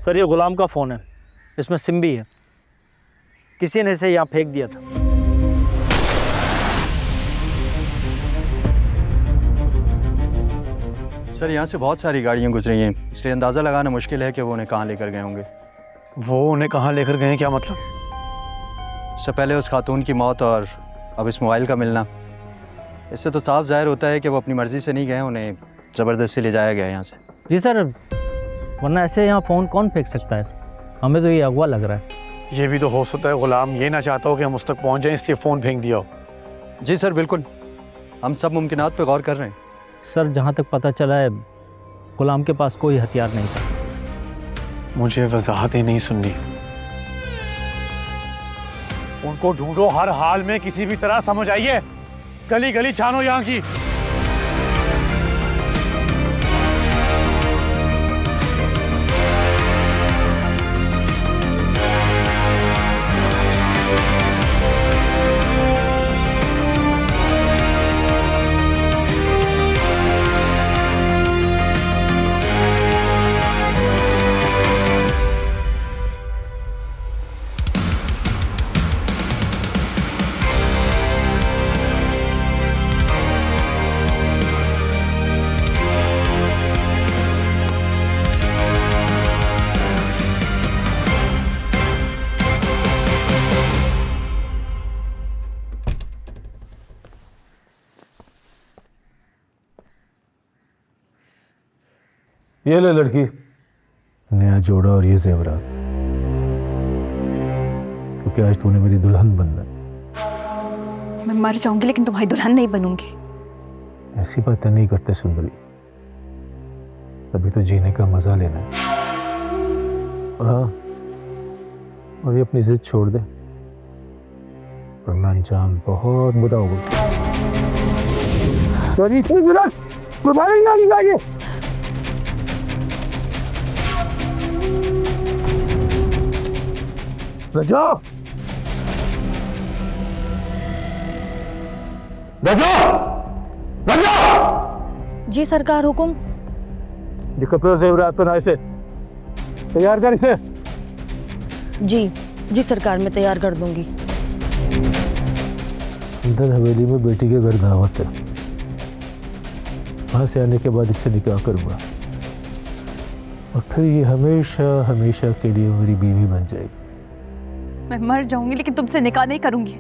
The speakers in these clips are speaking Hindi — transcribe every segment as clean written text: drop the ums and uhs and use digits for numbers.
सर ये गुलाम का फ़ोन है, इसमें सिम भी है। किसी ने इसे यहाँ फेंक दिया था। सर यहाँ से बहुत सारी गाड़ियाँ गुजरी हैं, इसलिए अंदाज़ा लगाना मुश्किल है कि वो उन्हें कहाँ लेकर गए होंगे। वो उन्हें कहाँ लेकर गए हैं, क्या मतलब? इससे पहले उस खातून की मौत और अब इस मोबाइल का मिलना, इससे तो साफ जाहिर होता है कि वो अपनी मर्ज़ी से नहीं गए, उन्हें ज़बरदस्ती ले जाया गया यहाँ से। जी सर, वरना ऐसे यहाँ फ़ोन कौन फेंक सकता है? हमें तो ये अगवा लग रहा है। ये भी तो हो सकता है गुलाम ये ना चाहता हो कि हम उस तक पहुँच जाएं, इसलिए फ़ोन फेंक दिया हो। जी सर बिल्कुल, हम सब मुमकिनात पे गौर कर रहे हैं। सर जहाँ तक पता चला है गुलाम के पास कोई हथियार नहीं था। मुझे वजाहतें नहीं सुननी। उनको ढूंढो हर हाल में, किसी भी तरह समझ आइए। गली गली छानो यहाँ की। ये ले लड़की, नया जोड़ा और ये जेवरात, क्योंकि आज तूने मेरी दुल्हन बनना है। मैं मर जाऊंगी लेकिन तुम्हारी दुल्हन नहीं बनूंगी। ऐसी बातें नहीं करते सुंदरी, तभी तो जीने का मजा लेना है। और हाँ, और ये अपनी जिद छोड़ दे, वरना अंजाम बहुत बुरा होगा। रजो, रजो, रजो! जी सरकार, हुकुम। ये कपड़े जेवरात पहना इसे, तैयार कर इसे। जी जी सरकार, मैं तैयार कर दूंगी। सुंदर हवेली में बेटी के घर दावत है, वहां से आने के बाद इससे निकाह करूंगा और फिर ये हमेशा हमेशा के लिए मेरी बीवी बन जाएगी। मैं मर जाऊंगी लेकिन तुमसे निकाह नहीं करूंगी।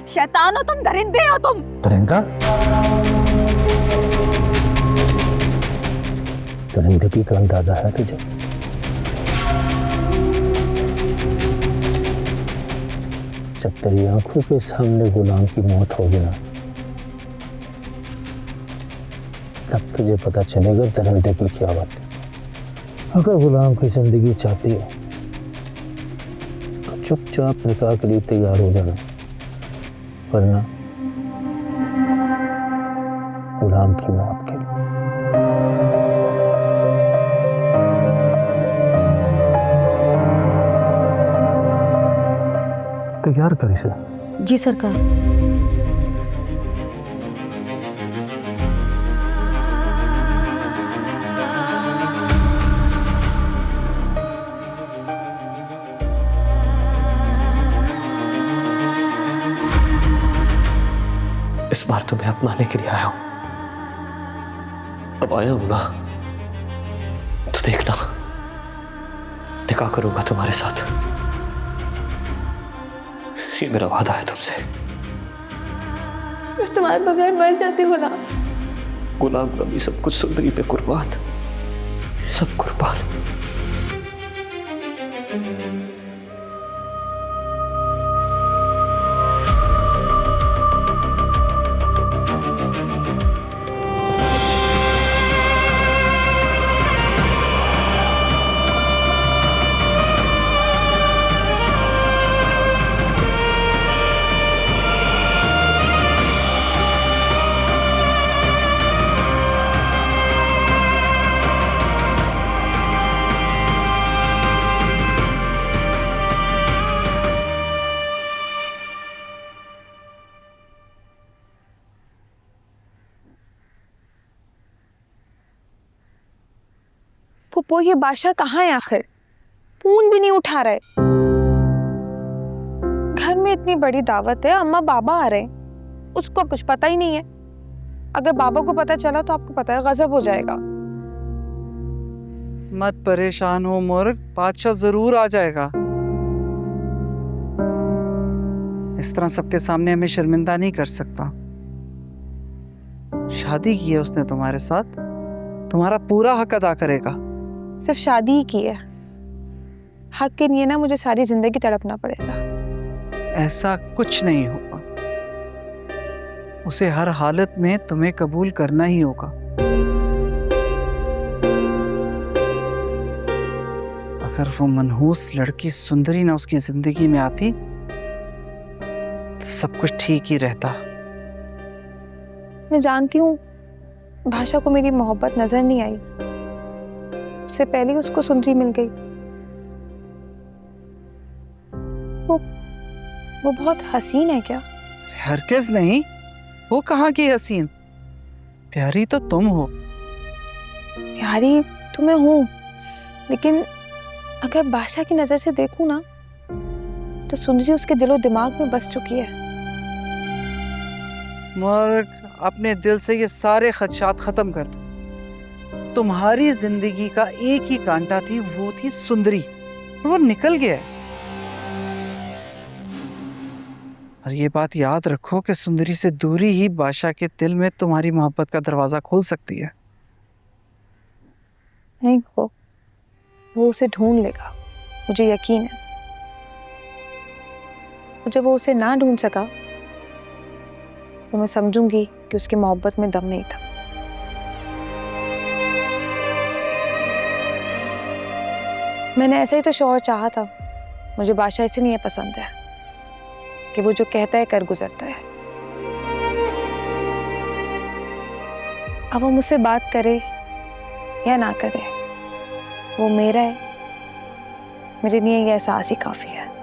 शैतान हो तुम, दरिंदे हो तुम। दरिंदा? दरिंदगी का अंदाजा है तुझे? जब तेरी आंखों के सामने गुलाम की मौत होगी ना, तब तुझे पता चलेगा दरिंदगी क्या बात है। अगर गुलाम की जिंदगी चाहती है तो चुपचाप निकाह के लिए तैयार हो जाना, वरना गुलाम की मौत के लिए। तैयार कर इसे। जी सरकार। इस बार तो मैं अपनाने के लिए आया हूं। अब आया हूं ना, तो देखना, निकाह करूंगा तुम्हारे साथ। ये मेरा वादा है तुमसे। मैं तुम्हारे बगैर मर जाती हूँ ना। गुलाम का भी सब कुछ सुंदरी पे कुर्बान, सब कुर्बान। फुप्पो, ये बादशाह कहाँ है आखिर? फोन भी नहीं उठा रहे। घर में इतनी बड़ी दावत है, अम्मा बाबा आ रहे हैं, उसको कुछ पता ही नहीं है। अगर बाबा को पता चला तो आपको पता है गजब हो जाएगा। मत परेशान हो मुर्ग, बादशाह जरूर आ जाएगा। इस तरह सबके सामने हमें शर्मिंदा नहीं कर सकता। शादी की है उसने तुम्हारे साथ, तुम्हारा पूरा हक अदा करेगा। सिर्फ शादी ही की है, हक के लिए ना मुझे सारी जिंदगी तड़पना पड़ेगा। ऐसा कुछ नहीं होगा, उसे हर हालत में तुम्हें कबूल करना ही होगा। अगर वो मनहूस लड़की सुंदरी ना उसकी जिंदगी में आती तो सब कुछ ठीक ही रहता। मैं जानती हूँ भाषा को मेरी मोहब्बत नजर नहीं आई, उससे पहले ही उसको सुंदरी मिल गई। वो बहुत हसीन है क्या? हरगिज़ नहीं, वो कहाँ की हसीन, प्यारी तो तुम हो। प्यारी तो मैं हूँ, लेकिन अगर बादशाह की नजर से देखूं ना तो सुंदरी उसके दिलो दिमाग में बस चुकी है। मुर्ग, अपने दिल से ये सारे खदशात खत्म कर दो। तुम्हारी जिंदगी का एक ही कांटा थी, वो थी सुंदरी, और वो निकल गया है। और ये बात याद रखो कि सुंदरी से दूरी ही बादशाह के दिल में तुम्हारी मोहब्बत का दरवाजा खोल सकती है। नहीं, वो उसे ढूंढ लेगा, मुझे यकीन है। और जब वो उसे ना ढूंढ सका तो मैं समझूंगी कि उसकी मोहब्बत में दम नहीं था। मैंने ऐसा ही तो शौहर चाहा था। मुझे बादशाह इसलिए पसंद है कि वो जो कहता है कर गुजरता है। अब वो मुझसे बात करे या ना करे, वो मेरा है, मेरे लिए ये एहसास ही काफी है।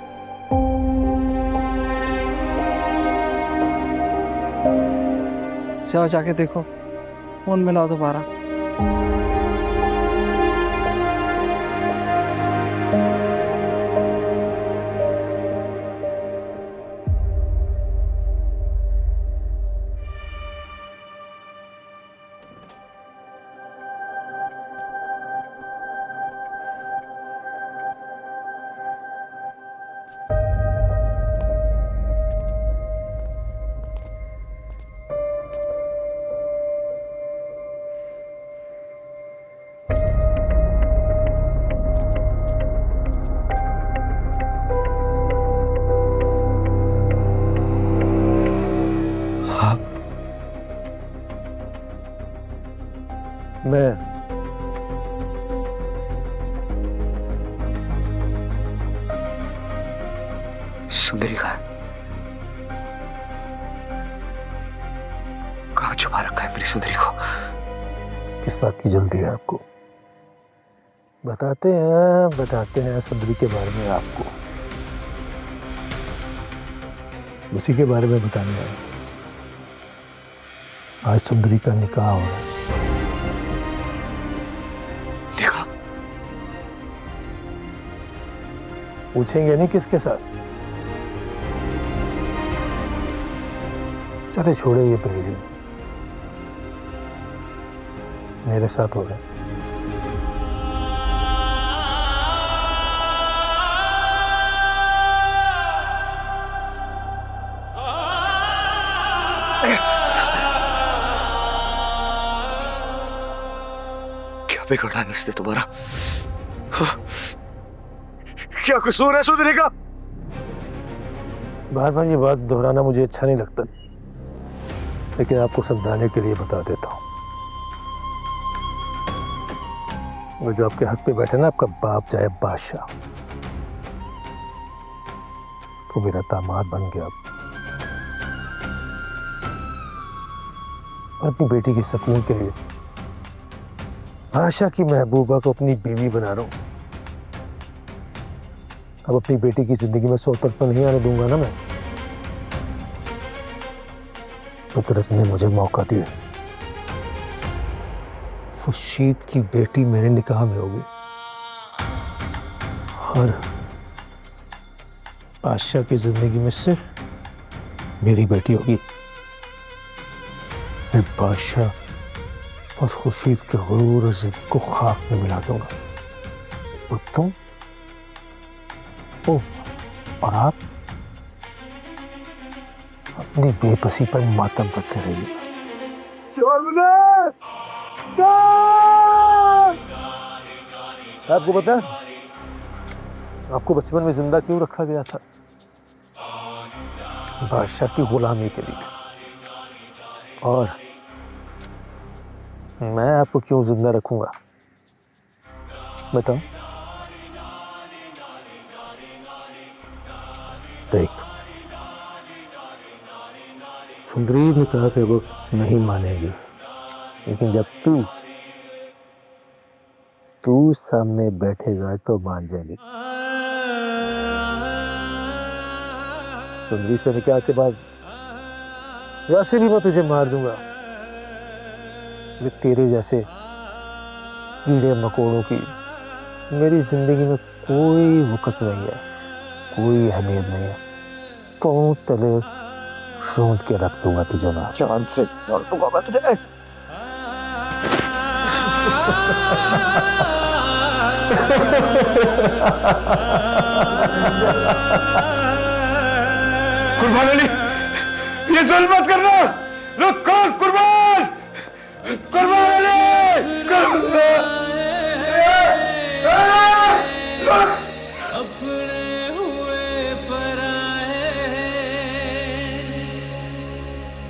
जाओ जाके देखो, फोन मिलाओ दोबारा। मैं सुंदरी कहाँ है? कहाँ छुपा रखा है मेरी सुंदरी को? किस बात की जल्दी है आपको? बताते हैं सुंदरी के बारे में आपको, उसी के बारे में बताने आए। आज सुंदरी का निकाह हो रहा है। देखा? पूछेंगे नहीं किसके साथ? चले छोड़े ये पहेली, मेरे साथ हो रहा है। क्या बिगड़ा है उसने तुम्हारा? क्या कसूर है सुंदरी का? बार बार ये बात दोहराना मुझे अच्छा नहीं लगता, लेकिन आपको समझाने के लिए बता देता हूँ। वो जो आपके हक पे बैठे ना, आपका बाप चाहे बादशाह, तो मेरा दामाद बन गया। और अपनी बेटी के सपने के लिए आशा की महबूबा को अपनी बीवी बना रहा हूं। अब अपनी बेटी की जिंदगी में सोचत तो नहीं आने दूंगा ना मैं। फितरत ने मुझे मौका दिया। खुर्शीद की बेटी मेरे निकाह में होगी। और बादशाह की जिंदगी में सिर्फ मेरी बेटी होगी। मैं बादशाह और खुर्शीद के गुरूर और जिद को खाक में मिला दूंगा। और तुम और आप अपनी बेबसी पर मातम करते रहिए। आपको पता है आपको बचपन में जिंदा क्यों रखा गया था? बादशाह की गुलामी के लिए। और मैं आपको क्यों जिंदा रखूंगा बताओ? देख, सुंदरी ने कहा कि वो नहीं मानेगी, लेकिन जब तू सामने बैठेगा तो मान जाएगी। सुंदरी से निकाह के बाद वैसे भी मैं तुझे मार दूंगा। तेरे जैसे कीड़े मकोड़ों की मेरी जिंदगी में कोई वक़्त नहीं है, कोई अहमियत नहीं है। पाँव तले सोच के रख दूंगा तुझे ना, चांद से जोड़ दूंगा मैं तुझे। कुर्बान अली, ये जुल्म मत करना। रुको कुर्बान, कुर्बान अली, अपने हुए पराए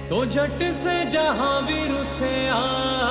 तो झट से जहां भी रुसे आ